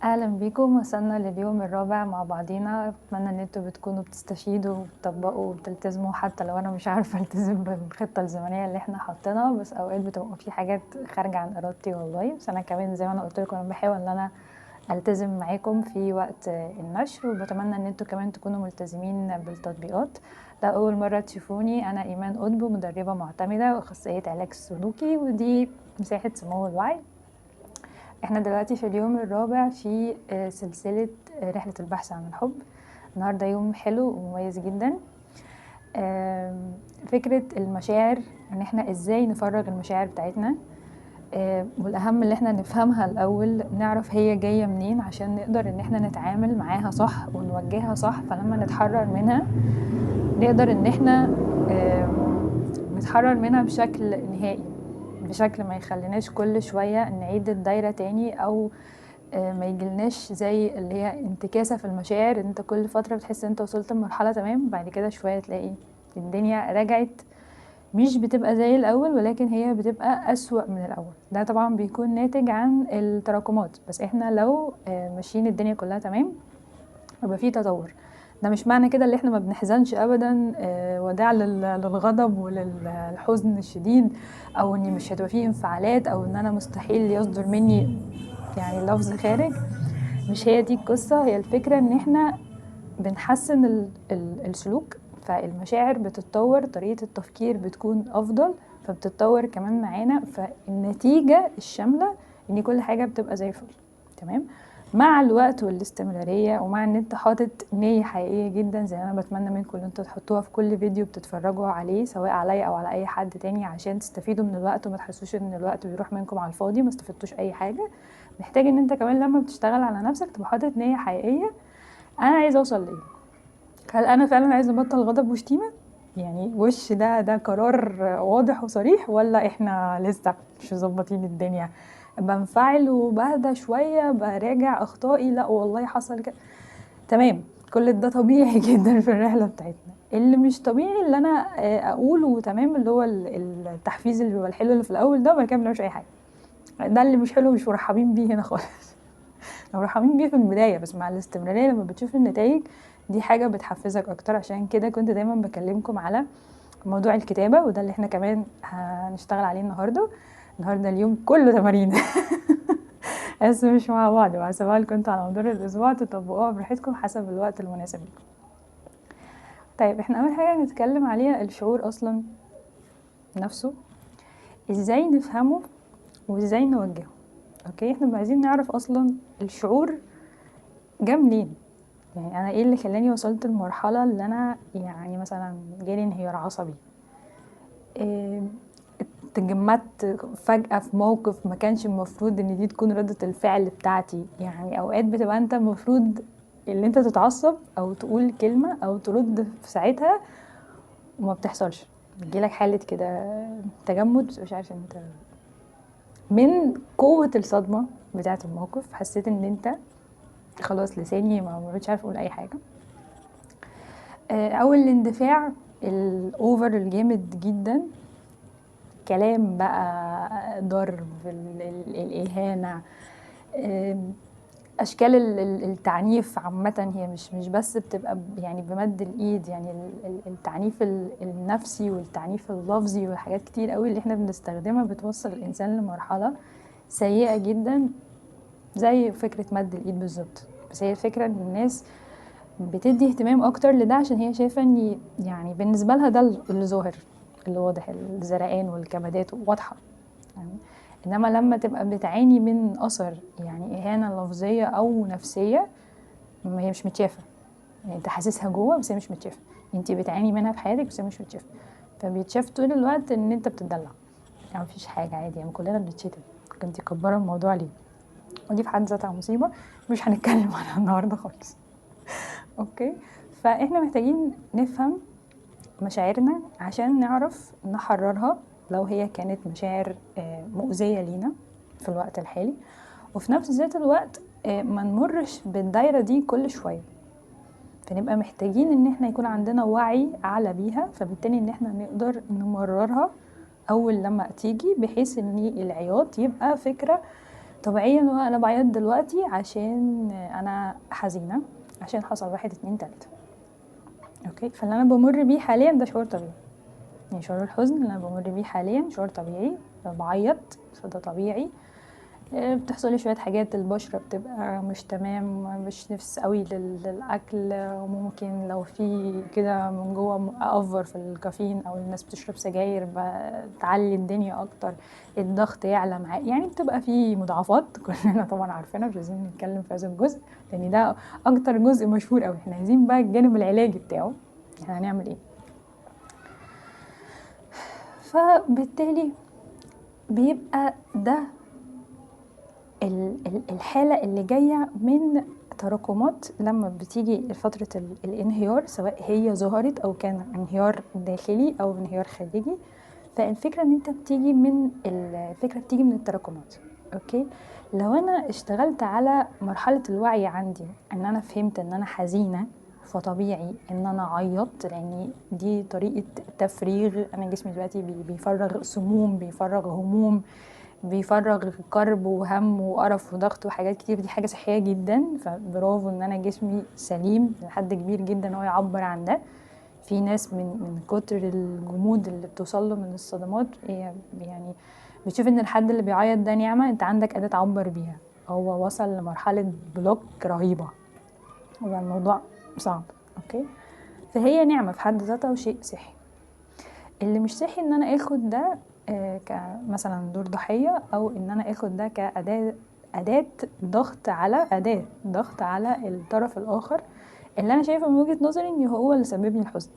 اهلا بيكم، وصلنا لليوم الرابع مع بعضينا. اتمنى ان انتوا بتكونوا بتستفيدوا وبتطبقوا وبتلتزموا، حتى لو انا مش عارفه التزم بالخطه الزمنيه اللي احنا حاطينها، بس اوقات بتبقى في حاجات خارجه عن ارادتي والله. بس انا كمان زي ما انا قلت لكم انا بحاول ان انا التزم معاكم في وقت النشر، وبتمنى ان انتوا كمان تكونوا ملتزمين بالتطبيقات. لو اول مره تشوفوني، انا ايمان قطب، مدربه معتمده واخصائيه علاج سلوكي، ودي مساحه سمو الوعي. احنا دلوقتي في اليوم الرابع في سلسلة رحلة البحث عن الحب. النهاردة يوم حلو ومميز جدا. فكرة المشاعر، ان احنا ازاي نفرغ المشاعر بتاعتنا، والاهم اللي احنا نفهمها الاول، نعرف هي جاية منين عشان نقدر ان احنا نتعامل معاها صح ونوجهها صح. فلما نتحرر منها نقدر ان احنا نتحرر منها بشكل نهائي، بشكل ما يخليناش كل شوية نعيد الدايرة تاني، او ما يجيلناش زي اللي هي انتكاسة في المشاعر. انت كل فترة بتحس انت وصلت لمرحلة تمام، بعد كده شوية تلاقي الدنيا رجعت، مش بتبقى زي الأول ولكن هي بتبقى أسوأ من الأول. ده طبعا بيكون ناتج عن التراكمات، بس احنا لو ماشيين الدنيا كلها تمام يبقى في تطور. ده مش معنى كده اللي احنا ما بنحزنش ابدا، وداع للغضب وللحزن الشديد، او اني مش هتبقى فيه انفعالات، او ان انا مستحيل يصدر مني يعني لفظ خارج. مش هي دي القصة. هي الفكرة ان احنا بنحسن السلوك، فالمشاعر بتتطور، طريقة التفكير بتكون افضل، فبتتطور كمان معانا. فالنتيجة الشاملة ان كل حاجة بتبقى زي الفل تمام مع الوقت والاستمرارية، ومع ان انت حاطط نية حقيقية جدا، زي انا بتمنى منكم ان انتوا تحطوها في كل فيديو بتتفرجوا عليه، سواء عليا او على اي حد تاني، عشان تستفيدوا من الوقت وما تحسوش ان الوقت بيروح منكم على الفاضي ما استفدتوش اي حاجة. محتاج ان انت كمان لما بتشتغل على نفسك تبقى حاطط نية حقيقية. انا عايزة اوصل ليه؟ هل انا فعلا عايزة ابطل غضب وشتيمة؟ يعني وش ده قرار واضح وصريح، ولا احنا لسه مش مظبطين الدنيا؟ بنفعل وبهدى شوية، براجع اخطائي، لا والله حصل كده تمام. كل ده طبيعي جدا في الرحلة بتاعتنا. اللي مش طبيعي اللي انا اقوله تمام، اللي هو التحفيز اللي بيبقى الحلو اللي في الاول ده، وبعد كده مبنعملش اي حاجة. ده اللي مش حلو، مش مرحبين بيه هنا خالص. مرحبين بيه في البداية، بس مع الاستمرارية لما بتشوف النتائج دي حاجة بتحفزك اكتر. عشان كده كنت دايما بكلمكم على موضوع الكتابة، وده اللي احنا كمان هنشتغل عليه النهاردة. النهاردة اليوم كله تمارين بس مش مع بعض، وهسيبها لكم انتوا على مدار الاسبوع تطبقوها براحتكم حسب الوقت المناسب لكم. طيب احنا اول حاجة هنتكلم عليها الشعور اصلا نفسه، ازاي نفهمه وازاي نوجهه. اوكي، احنا عايزين نعرف اصلا الشعور جه منين. يعني انا ايه اللي خلاني وصلت المرحله اللي انا يعني مثلا جالي انهيار عصبي، إيه، اتجمدت فجأة في موقف ما كانش المفروض ان دي تكون ردة الفعل بتاعتي. يعني اوقات بتبقى انت المفروض اللي انت تتعصب او تقول كلمة او ترد في ساعتها، وما بتحصلش. بيجيلك حالة كده تجمد، بس مش عارف انت من قوة الصدمة بتاعة الموقف حسيت ان انت خلاص لساني ما بقتش عارف اقول اي حاجة. او الاندفاع الاوفر الجامد جدا، كلام بقى، ضرب، الاهانه، اشكال التعنيف عامه. هي مش بس بتبقى يعني بمد الايد، يعني التعنيف النفسي والتعنيف اللفظي وحاجات كتير قوي اللي احنا بنستخدمها بتوصل الانسان لمرحله سيئه جدا، زي فكره مد الايد بالظبط. بس هي الفكره ان الناس بتدي اهتمام اكتر لده عشان هي شايفه ان يعني بالنسبه لها ده اللي ظاهر، اللي واضح، الزرقان والكمادات واضحه يعني. انما لما تبقى بتعاني من اثر يعني اهانه لفظيه او نفسيه، ما هي مش متشافه. يعني انت حاسسها جوه بس هي مش متشافه، انت بتعاني منها في حياتك بس هي مش متشافه. فبيتشاف طول الوقت ان انت بتدلع، يعني مفيش حاجه عادي، يعني كلنا بنتشتم. كنت مكبره الموضوع ليه؟ ودي في حد ذاتها مصيبه مش هنتكلم عنها النهارده خالص. اوكي، فاحنا محتاجين نفهم مشاعرنا عشان نعرف نحررها لو هي كانت مشاعر مؤذية لينا في الوقت الحالي، وفي نفس ذات الوقت ما نمرش بالدايرة دي كل شوية. فنبقى محتاجين ان احنا يكون عندنا وعي اعلى بيها، فبالتالي ان احنا نقدر نمررها اول لما تيجي، بحيث ان العياط يبقى فكرة طبيعيا انا بعيط دلوقتي عشان انا حزينه، عشان حصل 1 2 3. اوكي، فاللي انا بمر بيه حاليا ده شعور طبيعي، يعني شعور الحزن اللي انا بمر بيه حاليا شعور طبيعي، بعيط فده طبيعي. بتحصل لي شويه حاجات، البشره بتبقى مش تمام، مش نفس قوي للاكل، وممكن لو في كده من جوه اقفر في الكافيين، او الناس بتشرب سجاير بتعلي الدنيا اكتر، الضغط يعلى معايا، يعني بتبقى في مضاعفات كلنا طبعا عارفينها، مش عايزين نتكلم في هذا الجزء لان ده اكتر جزء مشهور قوي. احنا عايزين بقى الجانب العلاجي بتاعه، احنا هنعمل ايه؟ فبالتالي بيبقى ده الحالة اللي جاية من تراكمات لما بتيجي فترة الانهيار، سواء هي ظهرت او كان انهيار داخلي او انهيار خارجي. فالفكرة ان انت بتيجي من الفكرة بتيجي من التراكمات. اوكي، لو انا اشتغلت على مرحلة الوعي عندي ان انا فهمت ان انا حزينة، فطبيعي ان انا اعيط، لان دي طريقة تفريغ. انا جسمي دلوقتي بيفرغ سموم، بيفرغ هموم، بيفرغ كرب وهم وقرف وضغط وحاجات كتير، دي حاجة صحية جدا. فبرافو ان انا جسمي سليم لحد كبير جدا هو يعبر عن ده. في ناس من كتر الجمود اللي بتوصل له من الصدمات، يعني بتشوف ان الحد اللي بيعيط ده نعمة، انت عندك أداة تعبر بيها. هو وصل لمرحلة بلوك رهيبة، هو الموضوع صعب. اوكي، فهي نعمة في حد ذاتها وشيء صحي. اللي مش صحي ان انا اخد ده كمثلا دور ضحية، او ان انا اخد ده أداة ضغط على الطرف الآخر، اللي أنا شايفة من وجهة نظري إن هو اللي سبب لي الحزن.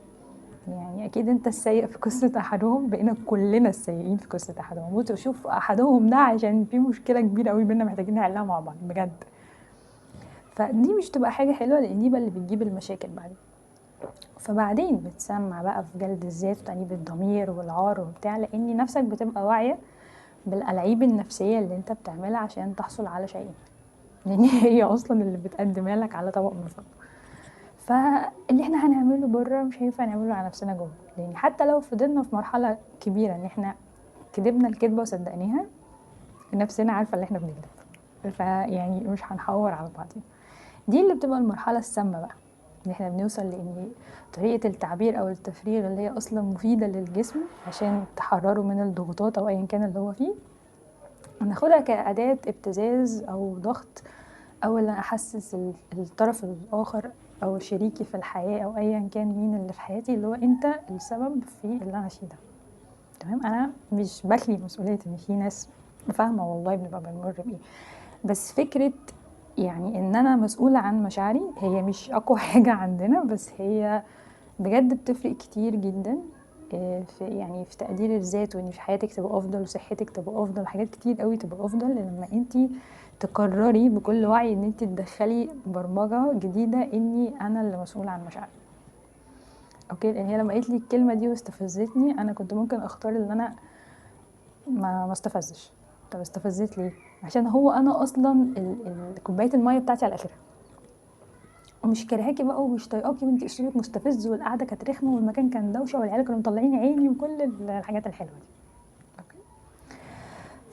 يعني أكيد أنت السيء في قصة أحدهم، بقينا كلنا السيئين في قصة أحدهم، وشوف أحدهم ده عشان في مشكلة كبيرة قوي بينا محتاجين نحلها مع بعض بجد. فدي مش تبقى حاجة حلوة، لأن دي بقى اللي بتجيب المشاكل بعدين. فبعدين بتسمع بقى في جلد الذات وتأنيب الضمير والعار وبتاع، لأن نفسك بتبقى واعية بالألعاب النفسية اللي انت بتعملها عشان تحصل على شيء، لان هي اصلا اللي بتقدمها لك على طبق من فوق. فاللي احنا هنعمله بره مش هينفع نعمله على نفسنا جوه، لان حتى لو فضلنا في مرحله كبيره ان احنا كدبنا الكدبه وصدقناها، نفسنا عارفه اللي احنا بنكذب، فيعني مش هنحور على بعضين. دي اللي بتبقى المرحله السامه بقى، ان احنا بنوصل لان طريقه التعبير او التفريغ اللي هي اصلا مفيده للجسم عشان تحرره من الضغوطات او ايا كان اللي هو فيه، ناخدها كأداة ابتزاز أو ضغط، أو اللي أحسس الطرف الآخر أو شريكي في الحياة أو أيا كان مين اللي في حياتي، اللي هو أنت السبب في اللي أنا فيه ده. تمام، أنا مش بخلي مسؤولية إن في ناس فاهمة والله بنبقى بنمر بإيه، بس فكرة يعني إن أنا مسؤولة عن مشاعري هي مش أقوى حاجة عندنا، بس هي بجد بتفرق كتير جدا في يعني في تقدير الذات، وان في حياتك تبقى افضل وصحتك تبقى افضل، حاجات كتير قوي تبقى افضل لما انتي تقرري بكل وعي ان انتي تدخلي برمجه جديده اني انا اللي مسؤوله عن مشاعري. اوكي، لان هي لما قالت لي الكلمه دي واستفزتني، انا كنت ممكن اختار ان انا ما استفزش. طب استفزت ليه؟ عشان هو انا اصلا كوبايه الميه بتاعتي على اخرها، ومش كارهاكي بقى ومش طايقاكي وانتي اسلوبك مستفز والقعده كانت رخمه والمكان كان دوشه والعيال كانوا مطلعين عيني وكل الحاجات الحلوه دي. اوكي،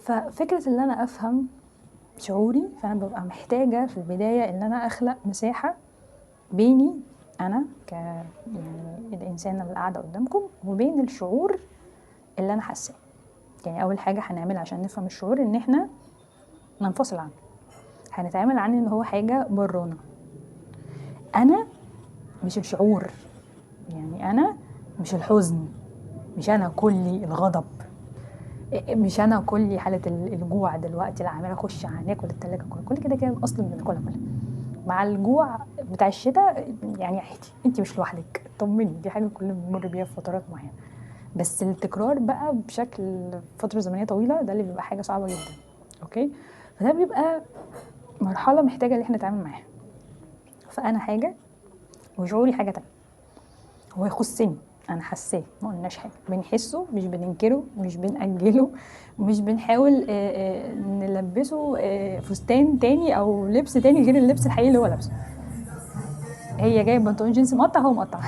ففكره ان انا افهم شعوري، فانا ببقى محتاجه في البدايه ان انا اخلق مساحه بيني انا يعني الانسانه اللي قاعده قدامكم وبين الشعور اللي انا حاساه. يعني اول حاجه هنعملها عشان نفهم الشعور ان احنا ننفصل عنه، هنتعامل عنه ان هو حاجه برانا. انا مش الشعور، يعني انا مش الحزن، مش انا كلي الغضب، مش انا كلي حاله الجوع دلوقتي، لا عماله اخش هناكل التلاجه كل كده كده اصلا بناكلها كلها مع الجوع بتاع الشتاء. يعني عادي، انت مش لوحدك، طمني، دي حاجه كلنا بنمر بيها في فترات معينه، بس التكرار بقى بشكل فتره زمنيه طويله ده اللي بيبقى حاجه صعبه جدا. اوكي، فده بيبقى مرحله محتاجه ان احنا نتعامل معاها. فانا حاجه وشعوري حاجه تانية، هو يخصني، انا حاساه، ما قلناش حاجه، بنحسه مش بننكره مش بنأجله، مش بنحاول نلبسه فستان تاني او لبس تاني غير اللبس الحقيقي اللي هو لابسه. هي جايب بنطلون جينز مقطع، هو مقطع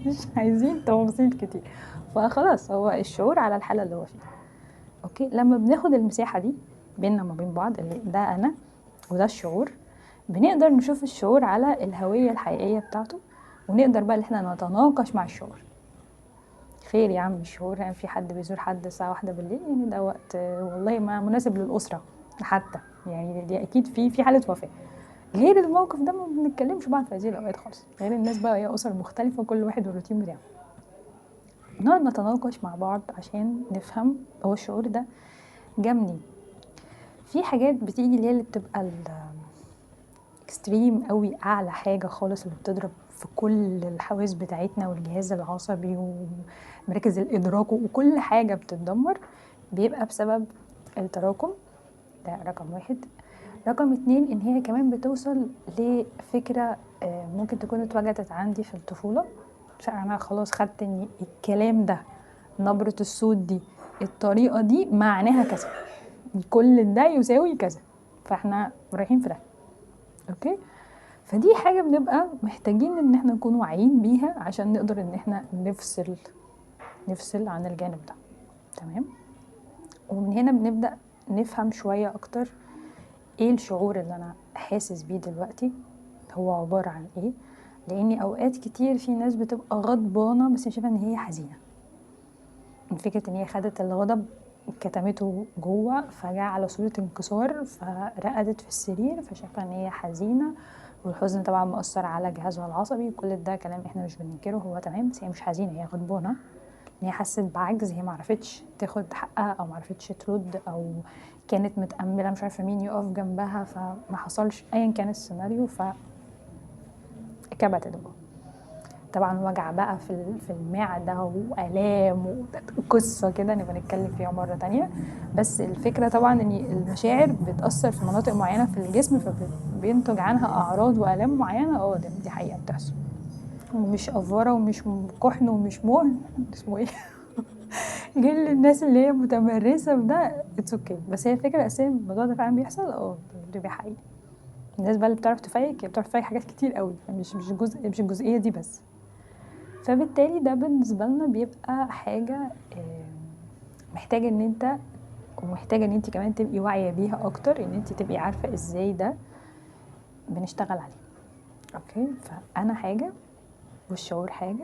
مش عايزين تفاصيل كتير، فخلاص هو الشعور على الحاله اللي هو فيها. اوكي، لما بناخد المساحه دي بيننا وما بين بعض، اللي ده انا وده الشعور. بنقدر نشوف الشعور على الهوية الحقيقية بتاعته، ونقدر بقى ان احنا نتناقش مع الشعور. خير يا عم الشعور، يعني في حد بيزور حد الساعة 1 بالليل، يعني ده وقت والله ما مناسب للأسرة حتى، يعني دي أكيد في حالة وفاة. غير الموقف ده ما بنتكلمش بعض في هذه الأوقات خالص، غير الناس بقى هي أسر مختلفة وكل واحد والروتين بتاعه. نقعد نتناقش مع بعض عشان نفهم هو الشعور ده جه منين. في حاجات بتيجي اللي بتبقى اكستريم قوي، اعلى حاجه خالص اللي بتضرب في كل الحواس بتاعتنا والجهاز العصبي ومراكز الادراك وكل حاجه بتتدمر، بيبقى بسبب التراكم. ده رقم 1. رقم 2 ان هي كمان بتوصل لفكره ممكن تكون اتوجدت عندي في الطفوله، فانا خلاص خدت ان الكلام ده، نبره الصوت دي، الطريقه دي معناها كذا، كل ده يساوي كذا، فاحنا رايحين في ده. اوكي، فدي حاجة بنبقى محتاجين ان احنا نكون واعيين بيها عشان نقدر ان احنا نفصل عن الجانب ده. تمام. ومن هنا بنبدأ نفهم شوية اكتر ايه الشعور اللي انا حاسس بيه دلوقتي، هو عبارة عن ايه. لاني اوقات كتير في ناس بتبقى غضبانة بس شايفة ان هي حزينة، من فكرة ان هي خدت الغضب كتمته جوه، فجاء على صورة انكسار، فرقدت في السرير فشايفة ان هي حزينة، والحزن طبعا مؤثر على جهازها العصبي. كل ده كلام احنا مش بننكره، هو تمام، بس هي مش حزينة، هي غضبانة ان هي حست بعجز، هي معرفتش تاخد حقها او معرفتش ترد، او كانت متأملة مش عارفة مين يقف جنبها، فما حصلش ايا كان السيناريو، فكبتت جوه. طبعا وجع بقى في المعدة وآلام وقصة كده نبقى نتكلم فيها مرة تانية. بس الفكرة طبعا ان المشاعر بتأثر في مناطق معينة في الجسم، فبينتج عنها أعراض وآلام معينة. دي حقيقة بتحصل، ومش أفورة ومش كحن ومش مهن، اسمه ايه جل الناس اللي هي متمرسة في ده اتس اوكي. بس هي الفكرة الأساسية الموضوع ده فعلا بيحصل، دي حقيقة. الناس بقى اللي بتعرف تفيك، هي بتعرف تفيك حاجات كتير قوي، مش الجزئية دي بس. فبالتالي ده بالنسبة لنا بيبقى حاجة محتاجة ان انت، ومحتاجة ان انت كمان تبقي واعية بيها اكتر، ان انت تبقي عارفة ازاي ده بنشتغل عليه. اوكي، فانا حاجة والشعور حاجة،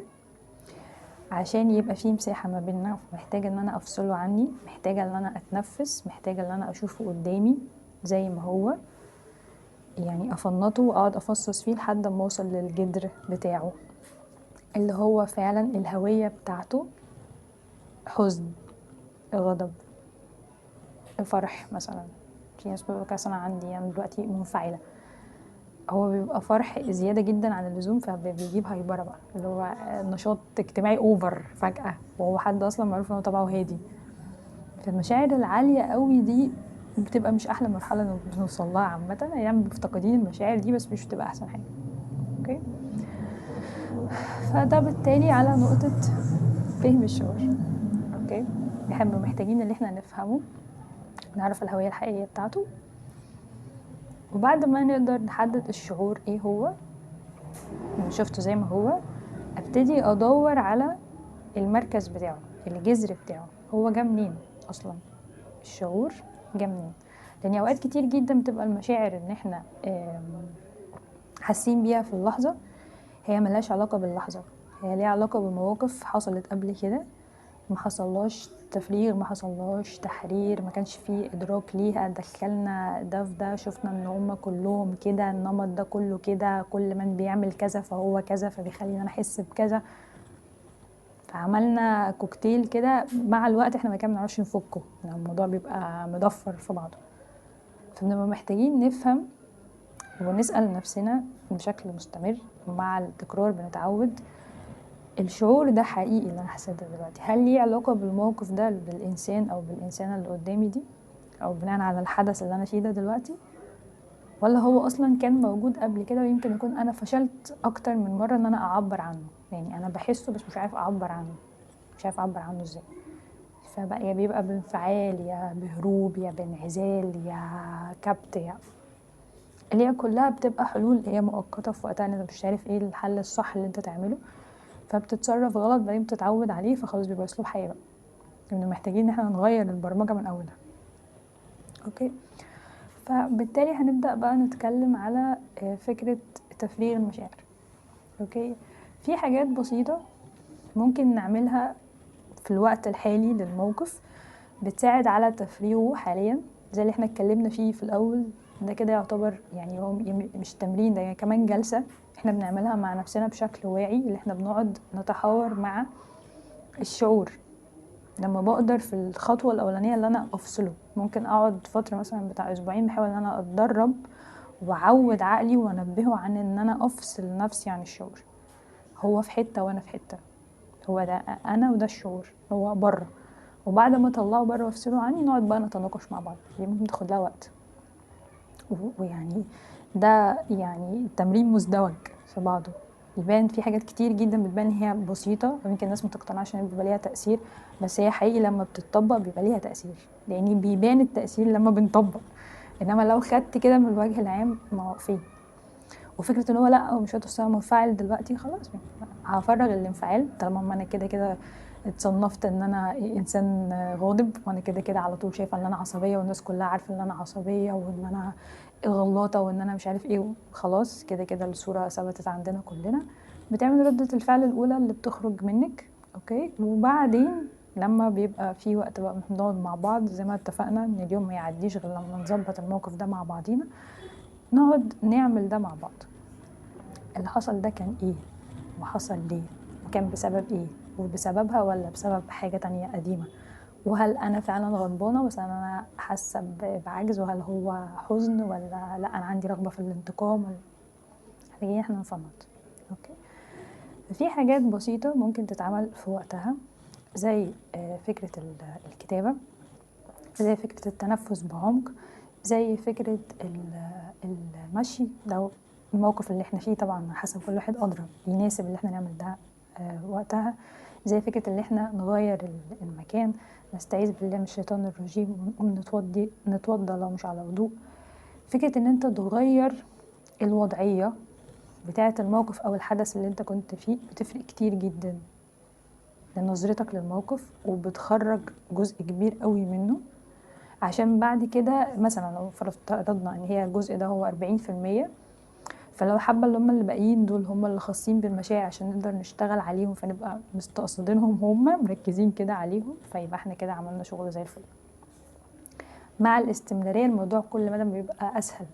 عشان يبقى فيه مساحة ما بيننا، محتاجة ان انا افصله عني، محتاجة ان انا اتنفس، محتاجة ان انا اشوفه قدامي زي ما هو، يعني افنطه واقعد افصص فيه لحد ما اوصل للجذر بتاعه اللي هو فعلا الهوية بتاعته. حزن، غضب، فرح مثلا. في ناس بيبقى كاسة، انا عندي يعني دلوقتي منفعلة، هو بيبقى فرح زيادة جدا عن اللزوم، فبيجيب هايبرة بقى، اللي هو نشاط اجتماعي اوفر فجأة، وهو حد اصلا معروف انه طبعه هادي. فالمشاعر العالية قوي دي بتبقى مش احلى مرحلة بنوصل لها عامة، يعني مفتقدين المشاعر دي، بس مش بتبقى احسن حاجة. اوكي، فده بالتالي على نقطة فهم الشعور. اوكي، احنا محتاجين ان احنا نفهمه، نعرف الهوية الحقيقية بتاعته، وبعد ما نقدر نحدد الشعور ايه هو، شفته زي ما هو، ابتدي ادور على المركز بتاعه، الجذر بتاعه، هو جه منين اصلا، الشعور جه منين. لان اوقات كتير جدا بتبقى المشاعر ان احنا حاسين بيها في اللحظة، هي ملهاش علاقة باللحظة، هي ليها علاقة بمواقف حصلت قبل كده، ما حصلهاش تفريغ، ما حصلهاش تحرير، ما كانش فيه ادراك ليها، دخلنا ده في ده، شفنا ان هما كلهم كده، النمط ده كله كده، كل من بيعمل كذا فهو كذا، فبيخلينا نحس بكذا، فعملنا كوكتيل كده. مع الوقت احنا ما كان بنعرفش نفكه، يعني الموضوع بيبقى مضفر في بعضه. فبنبقى محتاجين نفهم ونسأل نفسنا بشكل مستمر، ومع التكرار بنتعود الشعور ده حقيقي اللي انا حسيته دلوقتي، هل ليه علاقة بالموقف ده، بالإنسان أو بالإنسانة اللي قدامي دي، أو بناء على الحدث اللي أنا فيه ده دلوقتي، ولا هو أصلا كان موجود قبل كده، ويمكن يكون أنا فشلت أكتر من مرة إن أنا أعبر عنه، يعني أنا بحسه بس مش عارف أعبر عنه، مش عارف أعبر عنه إزاي. فبقى يا بيبقى بانفعال، يا بهروب، يا بانعزال، يا كبت، اللي هي كلها بتبقى حلول هي مؤقتة في وقتها، انت مش عارف ايه الحل الصح اللي انت تعمله، فبتتصرف غلط، بعدين بتتعود عليه، فخلاص بيبقى اسلوب حياة بقى. يعني محتاجين ان احنا نغير البرمجة من اولها. اوكي. فبالتالي هنبدأ بقى نتكلم على فكرة تفريغ المشاعر. اوكي، في حاجات بسيطة ممكن نعملها في الوقت الحالي للموقف بتساعد على تفريغه حاليا، زي اللي احنا اتكلمنا فيه في الاول. ده كده يعتبر يعني هو مش تمرين، ده يعني كمان جلسة احنا بنعملها مع نفسنا بشكل واعي، اللي احنا بنقعد نتحاور مع الشعور. لما بقدر في الخطوة الأولانية اللي أنا أفصله، ممكن أقعد فترة مثلا بتاع أسبوعين بحاول أن أنا أتدرب وأعود عقلي وأنبهه عن أن أنا أفصل نفسي عن الشعور. هو في حتة وأنا في حتة، هو ده أنا وده الشعور هو بره، وبعد ما أطلعه بره وأفصله عني نقعد بقى نتناقش مع بعض. دي ممكن تاخد لها وقت، ويعني ده يعني تمرين مزدوج في بعضه. يبان في حاجات كتير جدا بتبان هي بسيطة ويمكن الناس متقتنعش ان بيبقى ليها تأثير، بس هي حقيقي لما بتطبق بيبقى ليها تأثير، لان بيبان التأثير لما بنطبق. انما لو خدت كده من الوجه العام ما هو فين. وفكرة ان هو لا هو مش هتوصل منفعل دلوقتي، خلاص هفرغ الانفعال طالما ما انا كده كده اتصنفت ان انا انسان غاضب، وانا كده كده على طول شايفه ان انا عصبيه والناس كلها عارفه ان انا عصبيه وان انا غلاطه وان انا مش عارف ايه. خلاص كده كده الصوره ثبتت عندنا كلنا. بتعمل ردة الفعل الاولى اللي بتخرج منك، اوكي. وبعدين لما بيبقى في وقت بقى بنقعد مع بعض زي ما اتفقنا ان اليوم ما يعديش غير لما نظبط الموقف ده مع بعضينا، نقعد نعمل ده مع بعض. اللي حصل ده كان ايه، وحصل ليه، وكان بسبب ايه، وبسببها ولا بسبب حاجة تانية قديمة، وهل انا فعلا غضبانة بس انا حاسة بعجز، وهل هو حزن ولا لا انا عندي رغبة في الانتقام ولا. محتاجين احنا نفنط. اوكي. في حاجات بسيطة ممكن تتعمل في وقتها، زي فكرة الكتابة، زي فكرة التنفس بعمق، زي فكرة المشي لو الموقف اللي احنا فيه طبعا حسب كل واحد أدرى يناسب اللي احنا نعمل ده وقتها، زي فكرة اللي احنا نغير المكان، نستعيذ بالله من الشيطان الرجيم ونقوم نتوضى لو مش على وضوء. فكرة ان انت تغير الوضعية بتاعة الموقف او الحدث اللي انت كنت فيه بتفرق كتير جدا لنظرتك للموقف، وبتخرج جزء كبير قوي منه. عشان بعد كده مثلا لو فرضنا ان هي الجزء ده هو 40%، فلو حابة اللي هم اللي باقيين دول هم اللي خاصين بالمشاعر عشان نقدر نشتغل عليهم، فنبقى مستقصدينهم هم مركزين كده عليهم، فيبقى احنا كده عملنا شغل زي الفل. مع الاستمرارية الموضوع كل مدى بيبقى اسهل.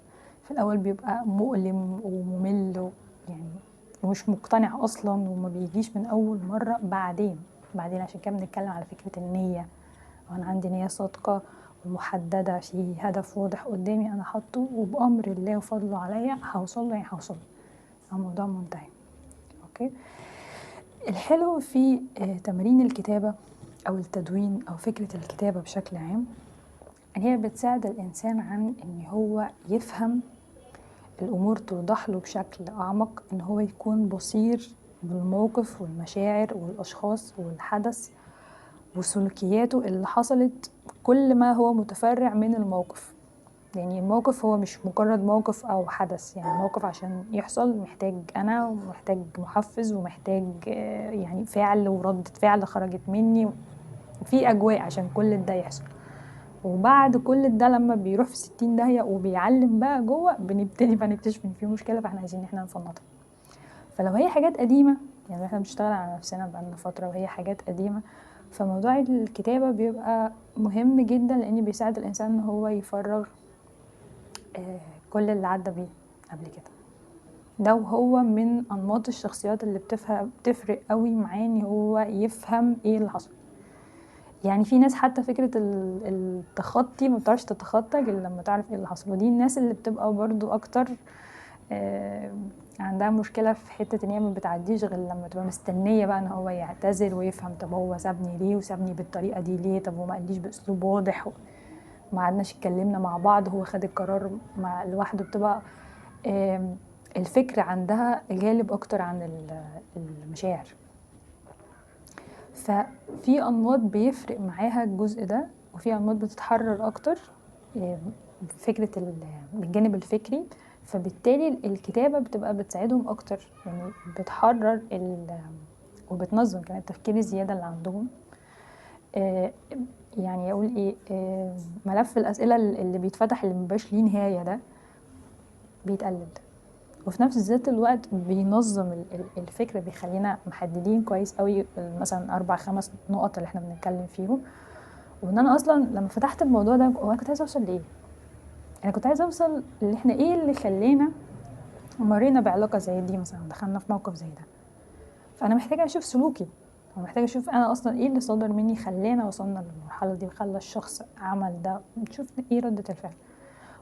في الاول بيبقى مؤلم وممل يعني ومش مقتنع اصلا وما بيجيش من اول مرة. بعدين عشان كده بنتكلم على فكرة النية، وانا عندي نية صادقة ومحددة في هدف واضح قدامي انا حاطه، وبأمر الله وفضله عليا هوصله، يعني هوصله، الموضوع منتهي. اوكي. الحلو في تمارين الكتابة او التدوين او فكرة الكتابة بشكل عام ان هي بتساعد الانسان عن ان هو يفهم الامور، توضح له بشكل اعمق، ان هو يكون بصير بالموقف والمشاعر والاشخاص والحدث وسلوكياته اللي حصلت، كل ما هو متفرع من الموقف. يعني الموقف هو مش مجرد موقف او حدث، يعني الموقف عشان يحصل محتاج انا ومحتاج محفز ومحتاج يعني فعل وردة فعل خرجت مني، في اجواء عشان كل ده يحصل. وبعد كل ده لما بيروح في 60 داهية وبيعلم بقى جوه، بنبتدي بقى نكتشف ان في مشكلة، فاحنا عايزين ان احنا نفنطها. فلو هي حاجات قديمة، يعني احنا بنشتغل على نفسنا بقالنا فترة وهي حاجات قديمة، فموضوع الكتابة بيبقى مهم جدا لان بيساعد الانسان ان هو يفرغ كل اللي عدى بيه قبل كده. ده وهو من انماط الشخصيات اللي بتفرق قوي معاه ان هو يفهم ايه اللي حصل. يعني في ناس حتى فكرة التخطي ما بتعرفش تتخطى غير لما تعرف ايه اللي حصل، ودي الناس اللي بتبقى برضو اكتر عندها مشكلة في حتة ان هي ما بتعديش غير لما تبقى مستنية بقى ان هو يعتذر ويفهم طب هو سابني ليه وسابني بالطريقة دي ليه، طب هو ما قاليش باسلوب واضح، ما قعدناش اتكلمنا مع بعض، هو خد القرار مع لوحده. بتبقى الفكر عندها غالب اكتر عن المشاعر. ففي انماط بيفرق معاها الجزء ده، وفي انماط بتتحرر اكتر فكرة الجانب الفكري، فبالتالي الكتابة بتبقى بتساعدهم اكتر، يعني بتحرر وبتنظم كمان التفكير الزيادة اللي عندهم. يعني اقول ايه، ملف الاسئله اللي بيتفتح اللي مبقاش ليه نهايه ده بيتقلل، وفي نفس ذات الوقت بينظم الفكره، بيخلينا محددين كويس قوي مثلا 4-5 نقط اللي احنا بنتكلم فيهم. وان انا اصلا لما فتحت الموضوع ده، وانا كنت عايزه اوصل لايه؟ انا كنت عايزه اوصل اللي احنا ايه اللي خلينا مرينا بعلاقه زي دي، مثلا دخلنا في موقف زي ده. فانا محتاجه اشوف سلوكي، ومحتاجه اشوف انا اصلا ايه اللي صدر مني خلانا وصلنا للمرحله دي وخلى الشخص عمل ده، نشوف ايه رده الفعل،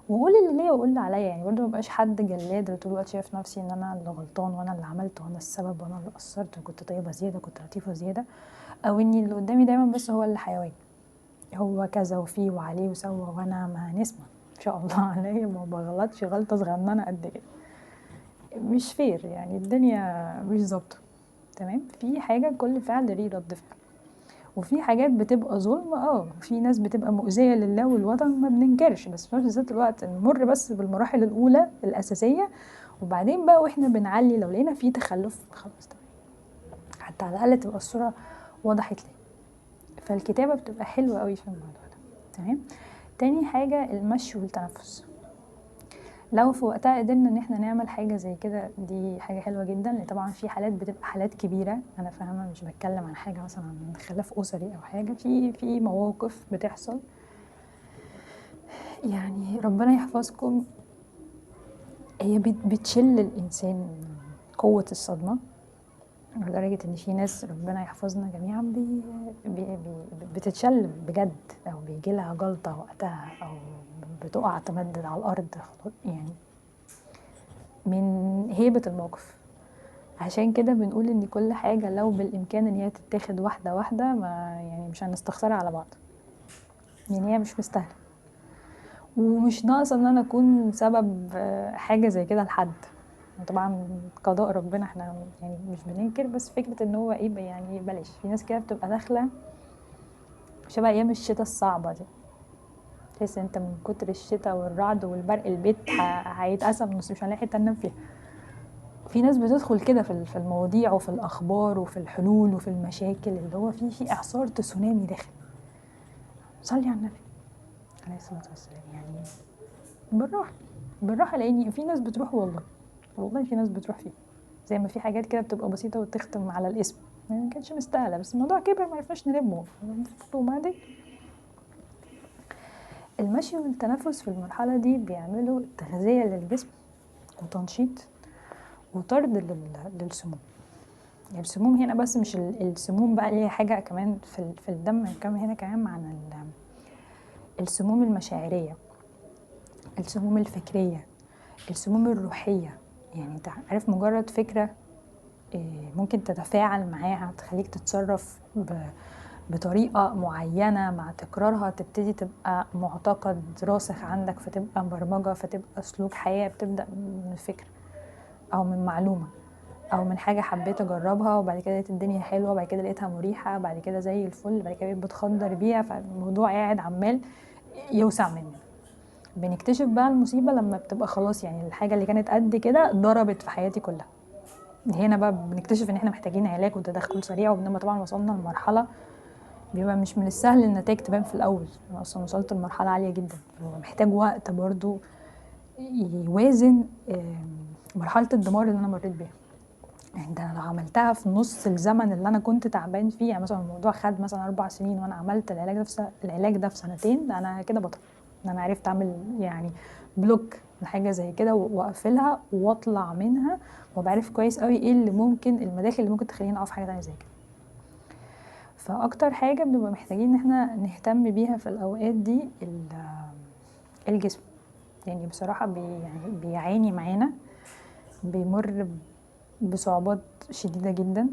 واقول اللي ليا واقول اللي عليا. يعني برضه مبقاش حد جلاد طول الوقت شايف نفسي ان انا اللي غلطان وانا اللي عملت وانا السبب وانا اللي قصرت وكنت طيبه زياده كنت لطيفه زياده، او اني اللي قدامي دايما بس هو اللي حيوان، هو كذا وفيه وعليه وسوى وانا ما نسمع ان شاء الله عليا ما بغلطش غلطه صغننه قد كده. مش فير يعني، الدنيا مش ظابطه. تمام، في حاجه كل فعل ليه رد فعل، وفي حاجات بتبقى ظلم، وفي ناس بتبقى مؤذيه لله والوطن، ما بننكرش، بس في نفس ذات الوقت نمر بس بالمراحل الاولى الاساسيه، وبعدين بقى واحنا بنعلي لو لقينا في تخلف خلاص تمام، حتى على الاقل تبقى الصوره وضحت لي. فالكتابه بتبقى حلوه قوي في الموضوع ده. تمام. تاني حاجه المشي والتنفس، لو في وقتها قدرنا ان احنا نعمل حاجه زي كده دي حاجه حلوه جدا، لان طبعا في حالات بتبقى حالات كبيره، انا فاهمه مش بتكلم عن حاجه مثلا عن خلاف اسري او حاجه، في مواقف بتحصل يعني ربنا يحفظكم، هي بتشل الانسان قوه الصدمه، لدرجه ان في ناس ربنا يحفظنا جميعا بي بي بتتشل بجد، او بيجي لها جلطه وقتها، او بتقع تمدد على الارض يعني من هيبه الموقف. عشان كده بنقول ان كل حاجة لو بالامكان ان هي تتاخد واحدة واحدة، ما يعني مش هنستخسرها على بعض، يعني هي مش مستاهلة، ومش ناقصة ان انا اكون سبب حاجة زي كده لحد. طبعا قضاء ربنا احنا يعني مش بننكر، بس فكرة ان هو ايه يعني بلاش، في ناس كده بتبقى داخلة شبه ايام الشتاء الصعبة دي، تحس انت من كتر الشتاء والرعد والبرق البيت هيتقسم نص، مش هنلاقي حتة ننام فيها. في ناس بتدخل كده في المواضيع وفي الاخبار وفي الحلول وفي المشاكل، اللي هو في اعصار تسونامي داخل. صلي على النبي عليه الصلاه والسلام، يعني بالراحه بالراحه، لان في ناس بتروح، والله في ناس بتروح فيه، زي ما في حاجات كده بتبقى بسيطه وتختم على الاسم ما كانتش مستاهله، بس الموضوع كبر ما عرفناش نلمه. وبعدين المشي والتنفس في المرحله دي بيعملوا تغذيه للجسم وتنشيط وطرد للسموم. يعني السموم هنا بس مش السموم بقى اللي هي حاجة كمان في الدم، كمان هنا كمان عن السموم المشاعرية، السموم الفكرية، السموم الروحية. يعني انت عارف مجرد فكرة ممكن تتفاعل معاها تخليك تتصرف بطريقة معينة، مع تكرارها تبتدي تبقى معتقد راسخ عندك، فتبقى برمجة، فتبقى سلوك حياة، بتبدأ من فكرة أو من معلومة او من حاجه حبيت اجربها، وبعد كده لقيت الدنيا حلوه، بعد كده لقيتها مريحه، بعد كده زي الفل، بعد كده بقيت بتخدر بيها، فالموضوع قاعد عمال يوسع مننا. بنكتشف بقى المصيبه لما بتبقى خلاص، يعني الحاجه اللي كانت قد كده ضربت في حياتي كلها. هنا بقى بنكتشف ان احنا محتاجين علاج وتدخل سريع، وبنما طبعا وصلنا لمرحله بيبقى مش من السهل النتائج تبان في الاول. انا اصلا وصلت لمرحله عاليه جدا، هو محتاج وقت برضو يوازن مرحله الدمار اللي انا مريت بيها. يعني ده انا لو عملتها في نص الزمن اللي انا كنت تعبان فيه، يعني مثلا الموضوع خد مثلا 4 سنين وانا عملت العلاج ده في سنتين، ده انا كده بطل، ان انا عرفت اعمل يعني بلوك لحاجه زي كده واقفلها واطلع منها، وبعرف كويس قوي ايه اللي ممكن المداخل اللي ممكن تخليني اقف في حاجه تانيه زي كده. فاكتر حاجه بنبقى محتاجين ان احنا نهتم بيها في الاوقات دي الجسم. يعني بصراحه يعني بيعاني معانا، بيمر بصعوبات شديدة جدا،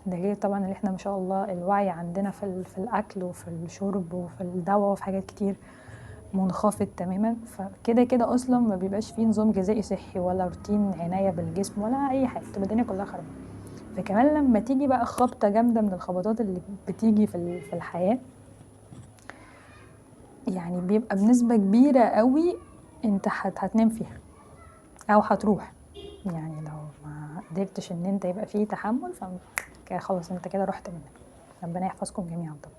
ده غير طبعا اللي احنا ما شاء الله الوعي عندنا في الاكل وفي الشرب وفي الدواء وفي حاجات كتير منخفض تماما، فكده كده اصلا ما بيبقاش فيه نظام غذائي صحي ولا روتين عناية بالجسم ولا اي حاجة، تبقى الدنيا كلها خربانة. فكمان لما تيجي بقى خبطة جامدة من الخبطات اللي بتيجي في الحياة، يعني بيبقى بنسبة كبيرة قوي انت هتنام فيها او هتروح. يعني لو ما قدرتش ان انت يبقى فيه تحمل، خلاص انت كده رحت منك. ربنا يحفظكم جميعا طبعا.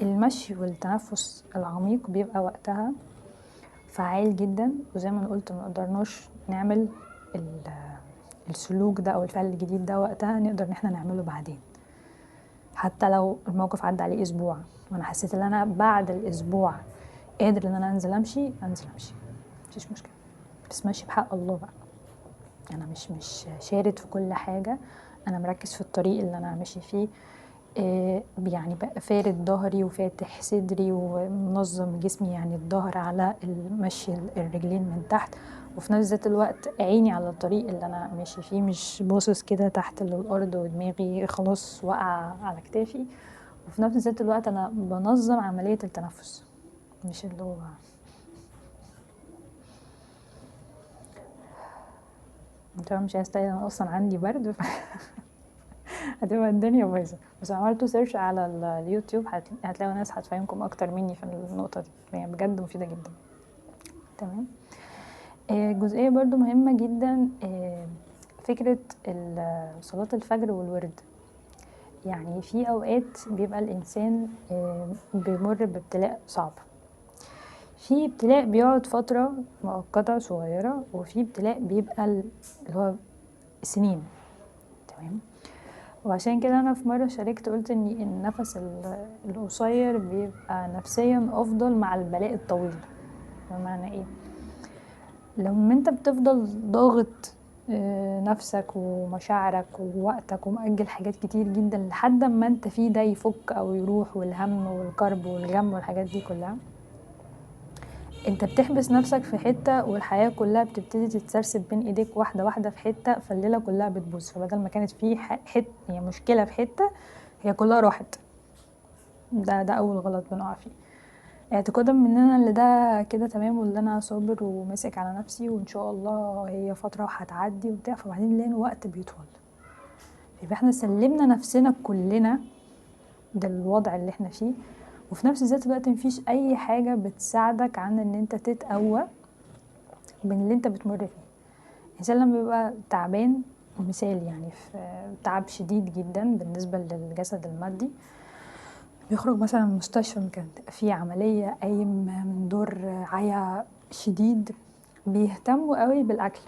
المشي والتنفس العميق بيبقى وقتها فعال جدا، وزي ما انا قلت ما قدرناش نعمل السلوك ده او الفعل الجديد ده وقتها، نقدر ان احنا نعمله بعدين. حتى لو الموقف عدى عليه اسبوع وانا حسيت ان انا بعد الاسبوع قادر ان انا انزل امشي، مفيش مشكله، بس ماشي بحق الله بقى. انا مش شارد في كل حاجه، انا مركز في الطريق اللي انا ماشي فيه. يعني بقى فارد ظهري وفاتح صدري ومنظم جسمي، يعني الظهر على المشي الرجلين من تحت، وفي نفس ذات الوقت عيني على الطريق اللي انا ماشي فيه، مش باصص كده تحت للارض ودماغي خلاص واقعه على كتافي. وفي نفس ذات الوقت انا بنظم عمليه التنفس، مش اللي هو طبعا مش عايز تلاقي، انا اصلا عندي برد هتبقى الدنيا بايظه. بس لو عملتوا سيرش على اليوتيوب هتلاقوا ناس هتفهمكم اكتر مني في النقطه دي، يعني بجد مفيده جدا. تمام. جزئيه برضو مهمه جدا، فكره صلاه الفجر والورد. يعني في اوقات بيبقى الانسان بيمر بابتلاء صعب، في ابتلاء بيقعد فتره مؤقته صغيره، وفي ابتلاء بيبقى اللي هو سنين. تمام. وعشان كده انا في مره شاركت قلت ان النفس القصير بيبقى نفسيا افضل مع البلاء الطويل. بمعنى ايه؟ لما انت بتفضل ضاغط نفسك ومشاعرك ووقتك ومأجل حاجات كتير جدا لحد ما انت فيه ده يفك او يروح، والهم والكرب والغم والحاجات دي كلها، انت بتحبس نفسك في حته، والحياه كلها بتبتدي تتسرسب بين ايديك واحده واحده في حته، فالليله كلها بتبوظ. فبدل ما كانت في يعني مشكله في حته، هي كلها راحت. ده اول غلط بنقع فيه، اعتقادا مننا اللي ده كده تمام، واللي انا صابر وماسك على نفسي وان شاء الله هي فتره وهتعدي وبتاع، فبعدين نلاقي الوقت بيطول، يبقى احنا سلمنا نفسنا كلنا ده الوضع اللي احنا فيه. وفي نفس ذات الوقت مفيش اي حاجه بتساعدك عن ان انت تتقوى من اللي انت بتمر فيه. الانسان لما بيبقى تعبان، مثال يعني في تعب شديد جدا بالنسبه للجسد المادي، بيخرج مثلا من المستشفى كان في عمليه، قايم من دور عيا شديد، بيهتموا قوي بالاكل.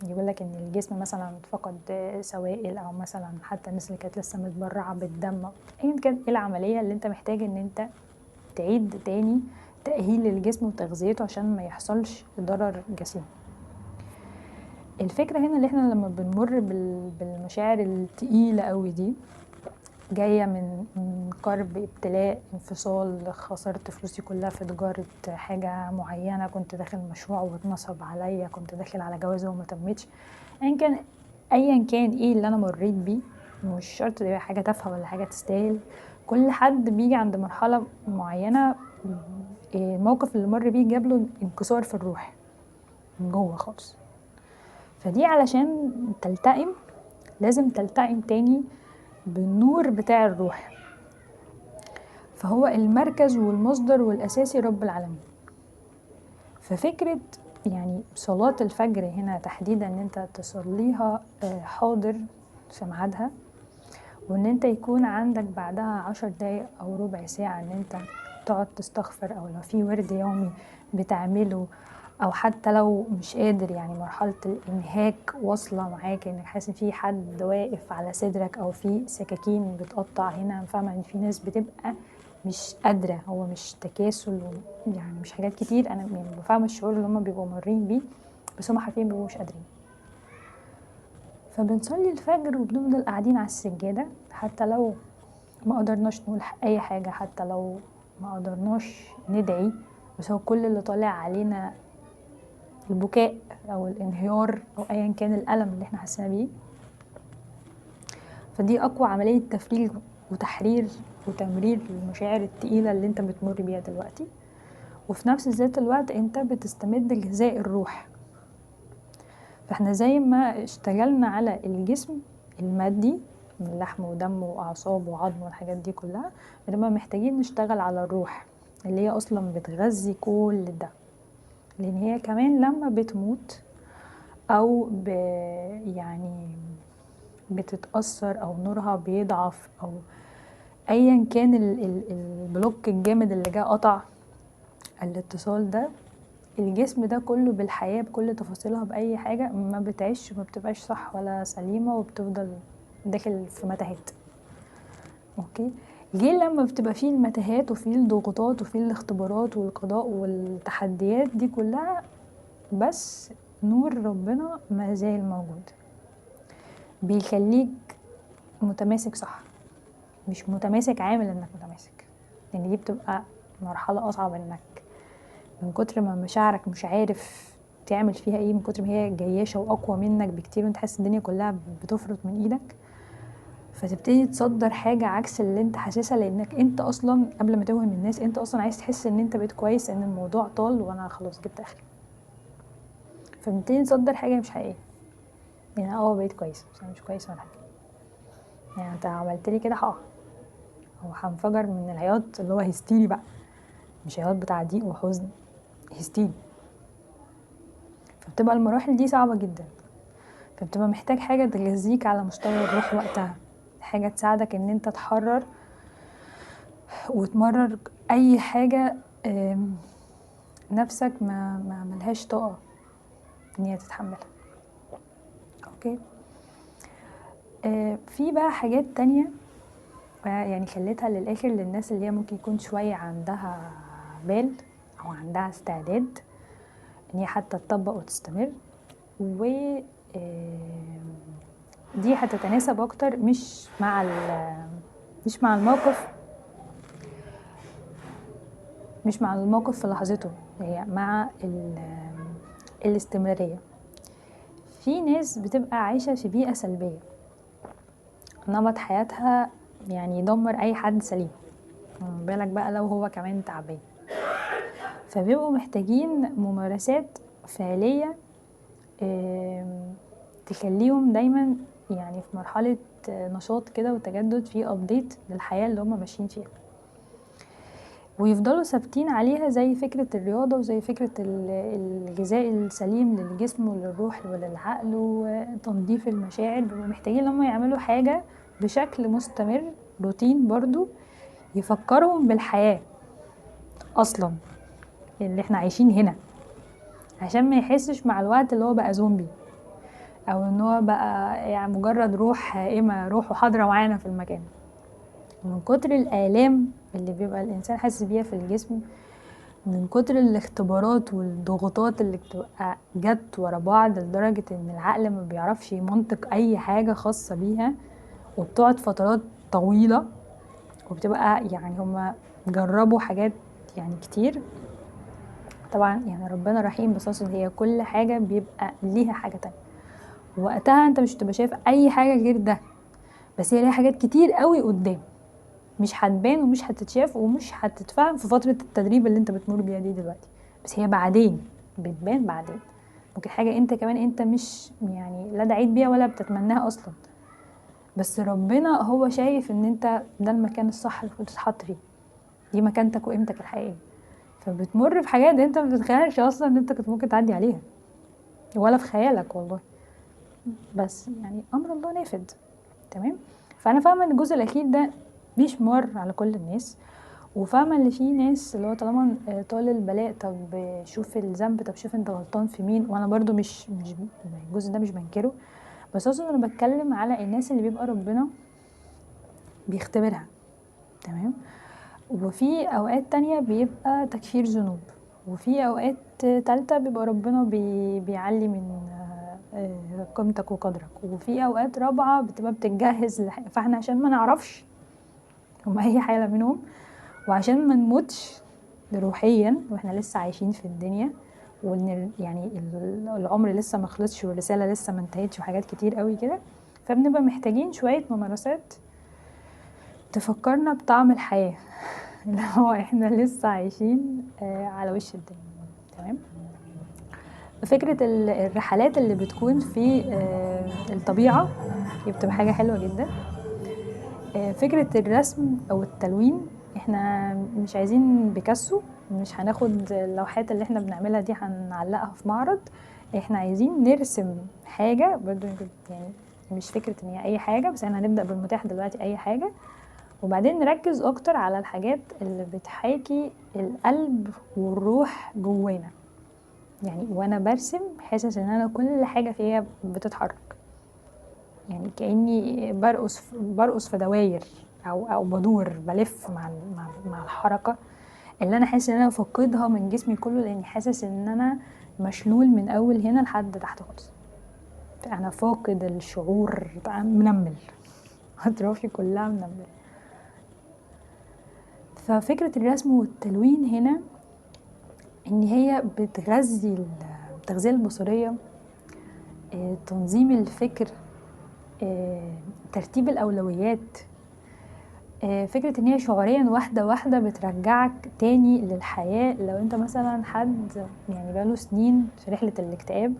يقولك ان الجسم مثلا فقد سوائل، او مثلا حتى الناس اللي كانت لسه متبرعه بالدم، ايا كانت ايه العمليه اللي انت محتاج ان انت تعيد تاني تأهيل الجسم وتغذيته عشان ما يحصلش ضرر جسيم. الفكرة هنا اللي احنا لما بنمر بالمشاعر التقيلة قوي دي، جاية من كرب، ابتلاء، انفصال، خسرت فلوسي كلها في تجارة حاجة معينة، كنت داخل مشروع واتنصب عليا، كنت داخل على جوازة وما تمتش، ايا كان ايه اللي انا مريت بيه، مش شرط تبقى حاجة تافهة ولا حاجة تستاهل. كل حد بيجي عند مرحلة معينة، الموقف اللي مر بيه جابله انكسار في الروح من جوه خالص، فدي علشان تلتئم لازم تلتئم تاني بالنور بتاع الروح. فهو المركز والمصدر والأساسي رب العالمين. ففكرة يعني صلاة الفجر هنا تحديدا ان انت تصليها حاضر في ميعادها، وان انت يكون عندك بعدها 10 دقايق او ربع ساعة ان انت تقعد تستغفر، او لو في ورد يومي بتعمله، او حتى لو مش قادر، يعني مرحلة الانهاك واصلة معاك انك حاسس في حد واقف على صدرك او في سكاكين بتقطع هنا. فاهمة ان في ناس بتبقى مش قادرة، هو مش تكاسل يعني مش حاجات كتير، انا يعني بفهم الشعور اللي هم بيبقوا مارين بيه، بس هم حرفيا بيبقوا مش قادرين. فبنصلي الفجر وبنفضل قاعدين على السجادة، حتى لو ما قدرناش نقول اي حاجة، حتى لو ما قدرناش ندعي، بس هو كل اللي طالع علينا البكاء او الانهيار او ايا كان الالم اللي احنا حاسين بيه. فدي اقوى عملية تفريغ وتحرير وتمرير المشاعر التقيلة اللي انت بتمر بيها دلوقتي، وفي نفس ذات الوقت انت بتستمد غذاء الروح. فاحنا زي ما اشتغلنا على الجسم المادي من لحم ودم واعصاب وعظم والحاجات دي كلها، بنبقى محتاجين نشتغل على الروح اللي هي اصلا بتغذي كل ده، لان هي كمان لما بتموت او يعني بتتأثر او نورها بيضعف او ايا كان البلوك الجامد اللي جه قطع الاتصال ده، الجسم ده كله بالحياة بكل تفاصيلها بأي حاجة ما بتعيش وما بتبقاش صح ولا سليمة، وبتفضل داخل في متاهات. اوكي، ليه لما بتبقى فيه المتاهات وفيه الضغوطات وفيه الاختبارات والقضاء والتحديات دي كلها، بس نور ربنا ما زال موجود، بيخليك متماسك صح، مش متماسك عامل انك متماسك، لان دي بتبقى مرحلة اصعب، انك من كتر ما مشاعرك مش عارف تعمل فيها ايه، من كتر ما هي جياشة واقوى منك بكتير وانت حاسس الدنيا كلها بتفرط من ايدك، فتبتدي تصدر حاجة عكس اللي انت حاسسها، لانك انت اصلا قبل ما توهم الناس انت اصلا عايز تحس ان انت بقيت كويس، ان الموضوع طال وانا خلاص جبت اخري، فبتبتدي تصدر حاجة مش حقيقية. يعني بقيت كويس بس انا مش كويس ولا حاجة، يعني انت عملت لي كده هو هنفجر من العياط اللي هو هستيري بقى، مش عياط بتاع ضيق وحزن، هستيري. فبتبقى المراحل دي صعبة جدا، فبتبقى محتاج حاجة تغذيك على مستوى الروح وقتها، حاجة تساعدك ان انت تحرر وتمرر اي حاجة نفسك ما ملهاش طاقة ان هي تتحملها. اوكي، في بقى حاجات تانية يعني خليتها للآخر للناس اللي هي ممكن يكون شوية عندها بال او عندها استعداد ان هي حتى تطبق وتستمر، و دي هتتناسب اكتر مش مع الموقف، مش مع الموقف في لحظته، هي مع الاستمرارية. في ناس بتبقى عايشة في بيئة سلبية، نمط حياتها يعني يدمر اي حد سليم، بالك بقى لو هو كمان تعبان، فبيبقوا محتاجين ممارسات فعلية تخليهم دايما يعني في مرحلة نشاط كده وتجدد، في ابديت للحياة اللي هم ماشيين فيها، ويفضلوا ثابتين عليها، زي فكرة الرياضة وزي فكرة الغذاء السليم للجسم وللروح وللعقل وتنظيف المشاعر. بيبقوا محتاجين لما يعملوا حاجة بشكل مستمر، روتين برضو يفكرهم بالحياة اصلا اللي احنا عايشين هنا، عشان ما يحسش مع الوقت اللي هو بقى زومبي، او ان هو بقى يعني مجرد روح هائمة، روح وحاضرة معانا في المكان. من كتر الآلام اللي بيبقى الإنسان حاسس بيها في الجسم، من كتر الاختبارات والضغوطات اللي بتبقى جت ورا بعض، لدرجة ان العقل ما بيعرفش يمنطق اي حاجة خاصة بيها، وبتقعد فترات طويلة، وبتبقى يعني هما جربوا حاجات يعني كتير طبعا، يعني ربنا رحيم، بس اقصد هي كل حاجة بيبقى ليها حاجة تانية، وقتها انت مش تبقى شايف اي حاجة غير ده، بس هي ليها حاجات كتير قوي قدام مش هتبان ومش هتتشاف ومش هتتفهم في فترة التدريب اللي انت بتمر بيها دي دلوقتي، بس هي بعدين بتبان، بعدين ممكن حاجة انت كمان انت مش يعني لا دعيت بيها ولا بتتمناها اصلا، بس ربنا هو شايف ان انت ده المكان الصح اللي تتحط فيه، دي مكانتك وقيمتك الحقيقية، فبتمر في حاجات انت ما بتتخيلش اصلا ان انت كنت ممكن تعدي عليها ولا في خيالك والله، بس يعني امر الله نافذ. تمام، فانا فاهمه ان الجزء الاخير ده مش مر على كل الناس، وفاهمه ان في ناس اللي هو طالما طال البلاء، طب شوف الذنب، طب شوف انت غلطان في مين، وانا برضو مش الجزء ده مش بنكره، بس اصلا انا بتكلم على الناس اللي بيبقى ربنا بيختبرها. تمام، وفي اوقات تانية بيبقى تكفير ذنوب، وفي اوقات تالتة بيبقى ربنا بيعلي من قيمتك وقدرك، وفي اوقات رابعة بتبقى بتجهز فاحنا عشان ما نعرفش هما اي حالة منهم، وعشان ما نموتش روحيا واحنا لسه عايشين في الدنيا، وان يعني العمر لسه ما خلصش والرسالة لسه ما انتهتش وحاجات كتير قوي كده، فبنبقى محتاجين شوية ممارسات تفكرنا بطعم الحياة اللي هو احنا لسه عايشين على وش الدنيا. تمام، فكرة الرحلات اللي بتكون في الطبيعة هي بتبقى حاجة حلوة جدا. فكرة الرسم او التلوين، احنا مش عايزين بيكاسو، مش هناخد اللوحات اللي احنا بنعملها دي هنعلقها في معرض، احنا عايزين نرسم حاجة برضو، يعني مش فكرة ان هي اي حاجة، بس احنا هنبدأ بالمتاح دلوقتي اي حاجة، وبعدين نركز اكتر على الحاجات اللي بتحاكي القلب والروح جوانا. يعني وانا برسم حاسس ان انا كل حاجة فيها بتتحرك، يعني كأني برقص في دواير او بدور بلف مع الحركة اللي انا حاسس ان انا فاقدها من جسمي كله، لاني حاسس ان انا مشلول من اول هنا لحد تحت خالص. انا فاقد الشعور، منمل اطرافي كلها منمل. ففكرة الرسم والتلوين هنا ان هي بتغذي التغذية البصرية، تنظيم الفكر، ترتيب الاولويات، فكرة ان هي شعوريا واحدة واحدة بترجعك تاني للحياة. لو انت مثلا حد يعني بقاله سنين في رحلة الاكتئاب،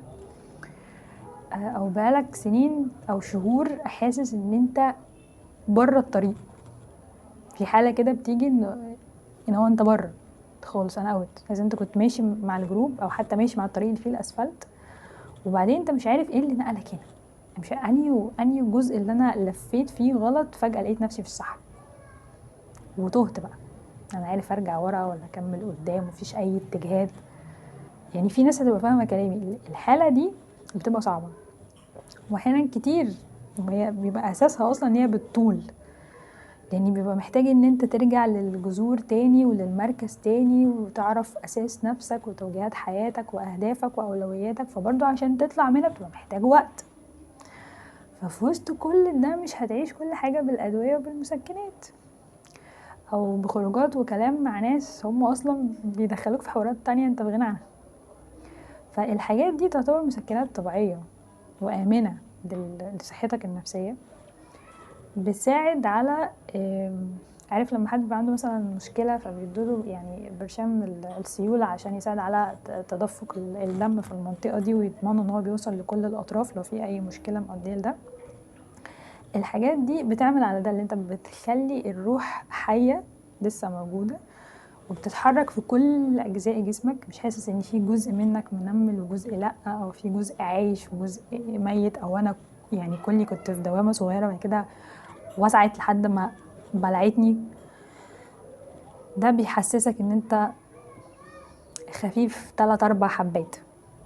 او بقالك سنين او شهور حاسس ان انت بره الطريق، في حالة كده بتيجي ان هو انت بره خالص، انا اوت. اذا انت كنت ماشي مع الجروب او حتى ماشي مع الطريق اللي فيه الاسفلت، وبعدين انت مش عارف ايه اللي نقلك هنا، مش انهي جزء اللي انا لفيت فيه غلط، فجأة لقيت نفسي في الصح وتهت بقى. انا عارف ارجع ورا ولا اكمل قدام، مفيش اي اتجاهات. يعني في ناس هتبقى فاهمه كلامي. الحاله دي بتبقى صعبه، واحيانا كتير وهي بيبقى اساسها اصلا ان هي بالطول، يعني بيبقى محتاج ان انت ترجع للجذور تاني وللمركز تاني، وتعرف اساس نفسك وتوجيهات حياتك واهدافك واولوياتك. فبرضه عشان تطلع منها بتبقى محتاج وقت. ففي وسط كل ده مش هتعيش كل حاجه بالادويه وبالمسكنات او بخروجات وكلام مع ناس هم اصلا بيدخلوك في حوارات تانية انت بغنى عنها. فالحاجات دي تعتبر مسكنات طبيعية وآمنة لصحتك النفسية، بتساعد على عارف لما حد بيبقى عنده مثلا مشكلة فبيدوله يعني برشام السيولة عشان يساعد على تدفق الدم في المنطقة دي، ويضمنوا ان هو بيوصل لكل الأطراف لو في أي مشكلة مؤدية لده. الحاجات دي بتعمل على ده، اللي انت بتخلي الروح حية لسه موجودة وبتتحرك في كل اجزاء جسمك، مش حاسس ان في جزء منك منمل وجزء لا، او في جزء عايش وجزء ميت، او انا يعني كلي كنت في دوامه صغيره بعد كده وسعت لحد ما بلعتني. ده بيحسسك ان انت خفيف 3-4 حبات.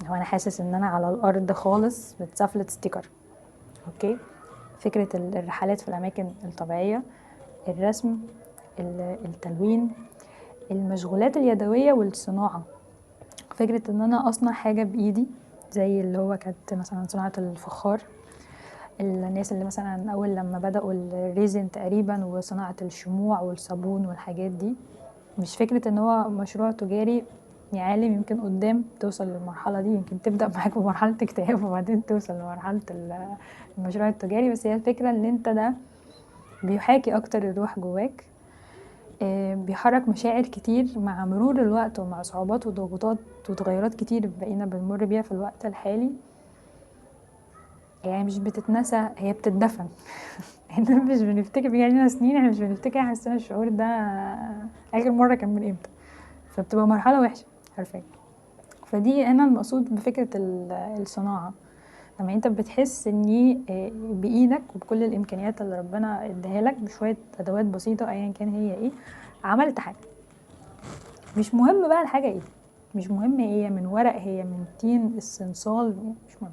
هو انا حاسس ان انا على الارض خالص بتسفلت ستيكر. اوكي. فكره الرحلات في الاماكن الطبيعيه، الرسم، التلوين، المشغولات اليدويه والصناعه، فكرة ان انا اصنع حاجة بايدي زي اللي هو كانت مثلا صناعة الفخار. الناس اللي مثلا اول لما بدأوا الريزن تقريبا وصناعة الشموع والصابون والحاجات دي، مش فكرة ان هو مشروع تجاري يعالم. يمكن قدام توصل للمرحلة دي، يمكن تبدأ معاك بمرحلة اكتئاب وبعدين توصل لمرحلة المشروع التجاري. بس هي الفكرة ان انت ده بيحاكي اكتر الروح جواك، بيحرك مشاعر كتير مع مرور الوقت ومع صعوبات وضغوطات وتغيرات كتير بقينا بنمر بيها في الوقت الحالي. يعني مش بتتنسى، هي بتتدفن. احنا مش بنفتكر، بيجي سنين احنا مش بنفتكر حسنا الشعور ده اخر مرة كان من امتى. فبتبقى مرحلة وحشة حرفيا. فدي انا المقصود بفكرة الصناعة، لما انت بتحس ان بايدك وبكل الامكانيات اللي ربنا اداها لك بشوية ادوات بسيطة ايا كان هي ايه، عملت حاجة. مش مهم بقى الحاجة ايه، مش مهم هي من ورق، هي من طين، الصنصال، مش مهم.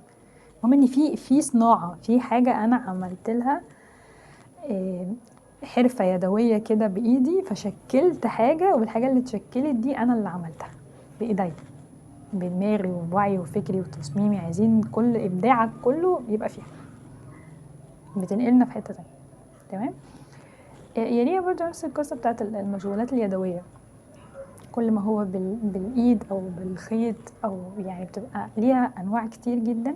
المهم ان في صناعة، في حاجة انا عملت لها حرفة يدوية كده بايدي، فشكلت حاجة، والحاجة اللي اتشكلت دي انا اللي عملتها بايدي، بدماغي وبوعي وفكري وتصميمي. عايزين كل ابداعك كله يبقى فيها، بتنقلنا في حتة تانية. تمام. يليها برضو نفس القصة بتاعت المشغولات اليدوية، كل ما هو بالايد او بالخيط، او يعني بتبقى ليها انواع كتير جدا.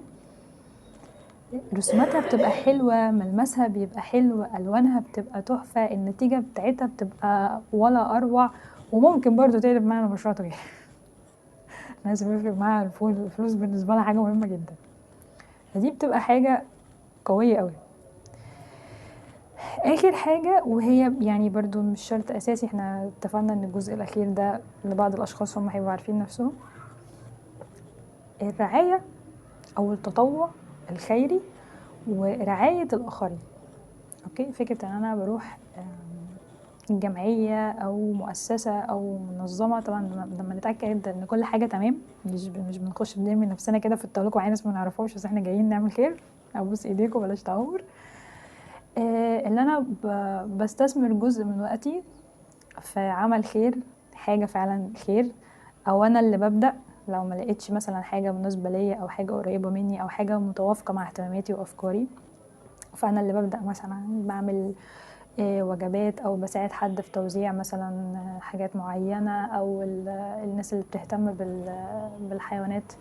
رسوماتها بتبقى حلوة، ملمسها بيبقى حلو، الوانها بتبقى تحفة، النتيجة بتاعتها بتبقى ولا اروع. وممكن برضو تقلب معانا مشروع تجاري. الناس بيفرق معاها الفلوس بالنسبة لها حاجة مهمة جدا، فدي بتبقى حاجة قوية قوي. اخر حاجة وهي يعني برضو مش شرط اساسي، احنا اتفقنا ان الجزء الاخير ده لبعض الاشخاص هم هيبقوا عارفين نفسهم، الرعاية او التطوع الخيري ورعاية الاخرين. اوكي. فكرة ان انا بروح جمعية او مؤسسة او منظمة. طبعا لما نتأكد ان كل حاجة تمام، مش بنخش بنرمي نفسنا كده في التهلكة وعين ناس ما نعرفوش بس احنا جايين نعمل خير، ابوس ايديكم بلاش تعور. اللي انا بستثمر جزء من وقتي في عمل خير، حاجة فعلا خير، او انا اللي ببدأ لو ما لقيتش مثلا حاجة مناسبة ليا او حاجة قريبة مني او حاجة متوافقة مع اهتماماتي وافكاري، فانا اللي ببدأ مثلا بعمل وجبات او بساعد حد في توزيع مثلا حاجات معينة، او الناس اللي بتهتم بالحيوانات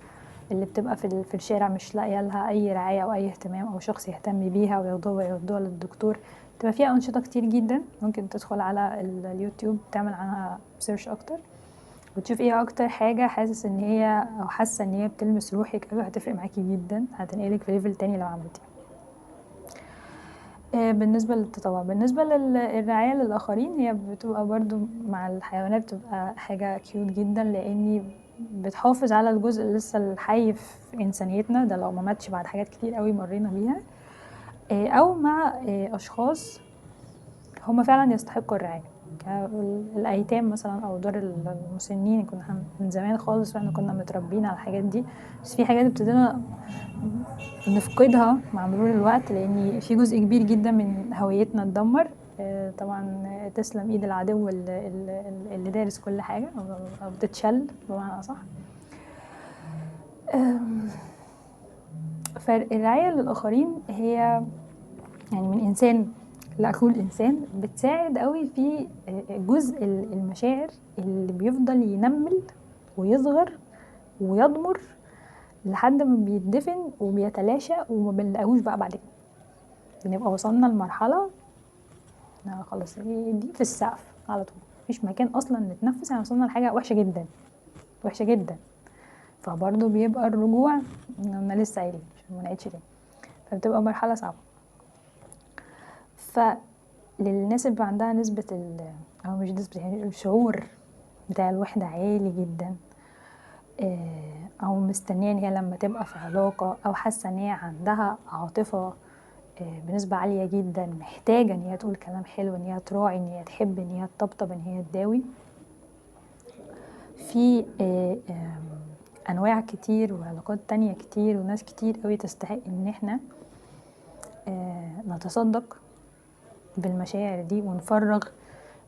اللي بتبقى في الشارع مش لاقيه لها اي رعايه او اي اهتمام، او شخص يهتم بيها وياخدوها ويودوها للدكتور. بتبقى فيها انشطه كتير جدا، ممكن تدخل على اليوتيوب تعمل عنها سيرش اكتر وتشوف ايه اكتر حاجه حاسس ان هي او حاسه ان هي بتلمس روحك قوي، هتفرق معاكي جدا، هتنقلك في ليفل تاني لو عملتيها. بالنسبة للتطوع، بالنسبة للرعاية للآخرين، هي بتبقى برضو مع الحيوانات بتبقى حاجة كيوت جدا، لأني بتحافظ على الجزء اللي لسه الحي في إنسانيتنا ده لو ما ماتش بعد حاجات كتير قوي مرينا بيها، أو مع أشخاص هما فعلا يستحقوا الرعاية، الأيتام مثلا أو دار المسنين. كنا من زمان خالص واحنا كنا متربيين على الحاجات دي، بس في حاجات ابتدينا نفقدها مع مرور الوقت، لان في جزء كبير جدا من هويتنا اتدمر. طبعا تسلم ايد العدو اللي دارس كل حاجه او بتتشل بمعنى اصح. فالرعايه للاخرين هي يعني من انسان لاخوه الانسان بتساعد قوي في جزء المشاعر اللي بيفضل ينمل ويصغر ويضمر لحد ما بيتدفن وبيتلاشى وما بنلاقوش بقى بعد كده. بنبقى وصلنا لمرحله خلاص دي في السقف على طول، مفيش مكان اصلا نتنفس، يعني وصلنا لحاجه وحشه جدا وحشه جدا. فبرضه بيبقى الرجوع انا لسه قايلين عشان ما نعيدش تاني، فبتبقى مرحله صعبه. فللناس اللي عندها نسبه او مش نسبه، يعني الشعور بتاع الوحده عالي جدا، او مستنيه ان هي لما تبقى في علاقه او حاسه ان هي عندها عاطفه بنسبه عاليه جدا، محتاجه ان هي تقول كلام حلو، ان هي تراعي، ان هي تحب، ان هي تطبطب، ان هي تداوي. في انواع كتير وعلاقات تانية كتير وناس كتير قوي تستحق ان احنا نتصدق بالمشاعر دي ونفرغ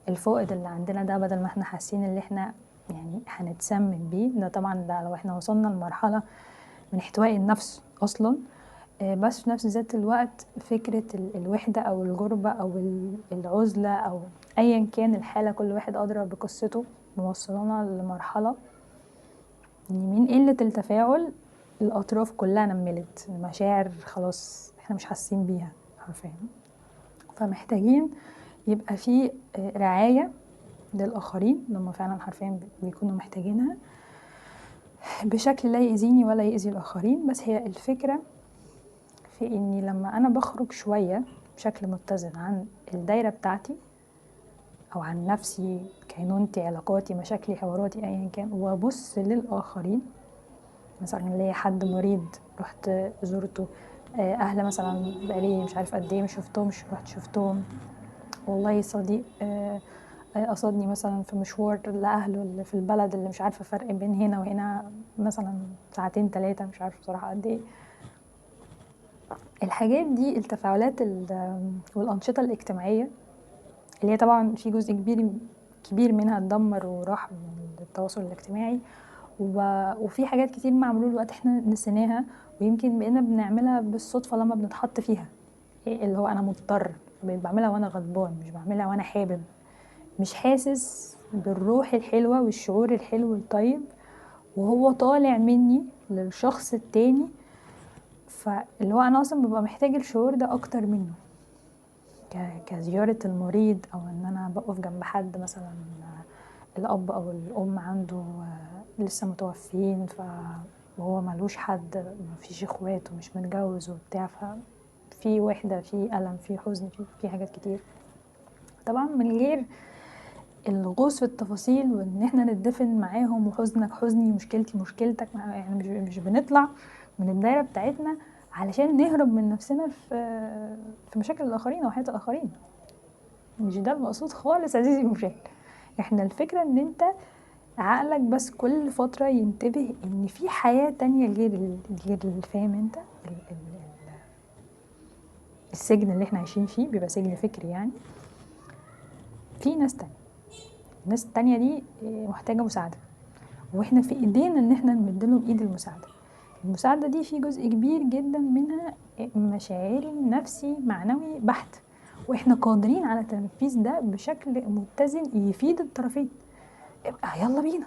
الفائض اللي عندنا ده، بدل ما احنا حاسين ان احنا يعني هنتسمم بيه. ده طبعا ده لو احنا وصلنا لمرحلة من احتواء النفس اصلا. بس في نفس ذات الوقت فكرة الوحدة او الغربة او العزلة او ايا كان الحالة، كل واحد ادرى بقصته، موصلنا لمرحلة ان من قلة التفاعل الاطراف كلها نملت، المشاعر خلاص احنا مش حاسين بيها حرفيا. فمحتاجين يبقى في رعاية للآخرين لما فعلا حرفيا بيكونوا محتاجينها بشكل لا يأذيني ولا يأذي الآخرين. بس هي الفكرة في إني لما أنا بخرج شوية بشكل متزن عن الدايرة بتاعتي أو عن نفسي، كينونتي، علاقاتي، مشاكلي، حواراتي، أيا كان، وأبص للآخرين. مثلا ليا حد مريض رحت زورته، أهل مثلا بقالي مش عارف قد ايه مش شفتهمش رحت شفتهم، والله صديق قصدني مثلا في مشوار لأهله اللي في البلد اللي مش عارفة فرق بين هنا وهنا مثلا ساعتين 3 مش عارفة بصراحة قد ايه. الحاجات دي التفاعلات والأنشطة الاجتماعية اللي هي طبعا في جزء كبير منها اتدمر وراح من التواصل الاجتماعي، وفي حاجات كتير مع مرور الوقت احنا نسيناها، ويمكن بقينا بنعملها بالصدفة لما بنتحط فيها، اللي هو انا مضطر، بعملها وانا غضبان، مش بعملها وانا حابب، مش حاسس بالروح الحلوة والشعور الحلو الطيب وهو طالع مني للشخص التاني. فاللي هو انا اصلا ببقى محتاج الشعور ده اكتر منه كزيارة المريض، او ان انا بقف جنب حد مثلا الاب او الام عنده لسه متوفين وهو ملوش حد، مفيش اخوات ومش متجوز وبتاع، ففي وحدة، في ألم، في حزن، في حاجات كتير. طبعا من غير الغوص في التفاصيل وان احنا نتدفن معاهم، وحزنك حزني ومشكلتي مشكلتك، يعني مش بنطلع من الدايرة بتاعتنا علشان نهرب من نفسنا في مشاكل الآخرين أو حياة الآخرين. مش ده المقصود خالص عزيزي المشاهد. احنا الفكرة ان انت عقلك بس كل فترة ينتبه ان في حياة تانية غير فاهم انت السجن اللي احنا عايشين فيه بيبقى سجن فكري يعني. في ناس تانية، الناس التانية دي محتاجة مساعدة، واحنا في ايدينا ان احنا نمدلهم ايد المساعدة. المساعدة دي في جزء كبير جدا منها مشاعري نفسي معنوي بحت، واحنا قادرين على تنفيذ ده بشكل متزن يفيد الطرفين. ابقى يلا بينا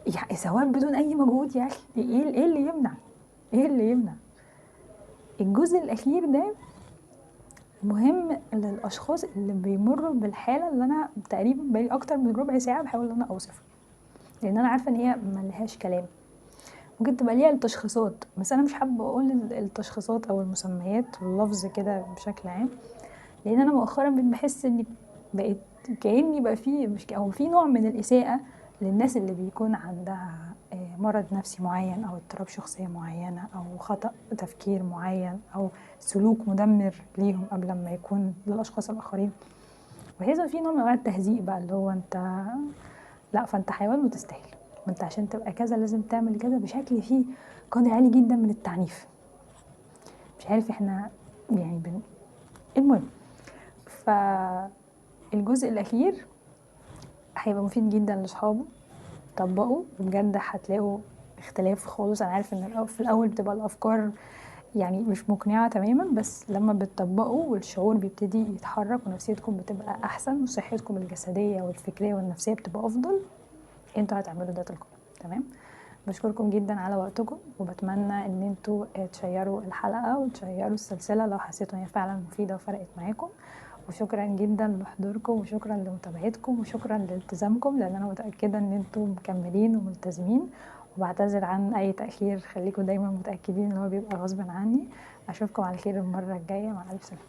يعني، سواء بدون اي مجهود يعني. ايه اللي يمنع؟ ايه اللي يمنع؟ الجزء الاخير ده مهم للاشخاص اللي بيمروا بالحاله اللي انا تقريبا بقالي اكتر من ربع ساعه بحاول ان انا اوصفها، لان انا عارفه ان هي ملهاش كلام. ممكن تبقى ليها التشخيصات، بس انا مش حابه اقول التشخيصات او المسميات واللفظ كده بشكل عام، لان انا مؤخرا بحس اني بقيت كاني بقى في مش او في نوع من الاساءه للناس اللي بيكون عندها مرض نفسي معين او اضطراب شخصيه معينه او خطأ تفكير معين او سلوك مدمر ليهم قبل ما يكون للاشخاص الاخرين. بحيث في نوع من انواع التهزيء بقى، اللي هو انت لا، فانت حيوان وتستاهل، ما انت عشان تبقى كذا لازم تعمل كذا، بشكل فيه قدر عالي جدا من التعنيف. مش عارف احنا يعني المهم، فالجزء الاخير هيبقى مفيد جدا لاصحابه. طبقوا وبجد هتلاقوا اختلاف خالص. انا عارف ان في الاول بتبقى الافكار يعني مش مقنعة تماما، بس لما بتطبقوا والشعور بيبتدي يتحرك ونفسيتكم بتبقى احسن وصحتكم الجسدية والفكرية والنفسية بتبقى افضل، انتوا هتعملوا ده تلقائي. تمام. بشكركم جدا على وقتكم، وبتمنى ان انتوا تشيروا الحلقة وتشيروا السلسلة لو حسيتوا ان هي فعلا مفيدة وفرقت معاكم. وشكرا جدا لحضوركم، وشكرا لمتابعتكم، وشكرا لالتزامكم، لان انا متأكدة ان انتوا مكملين وملتزمين. وبعتذر عن اي تأخير، خليكم دايما متأكدين ان هو بيبقى غصب عني. اشوفكم على خير المرة الجاية، مع الف سلامة.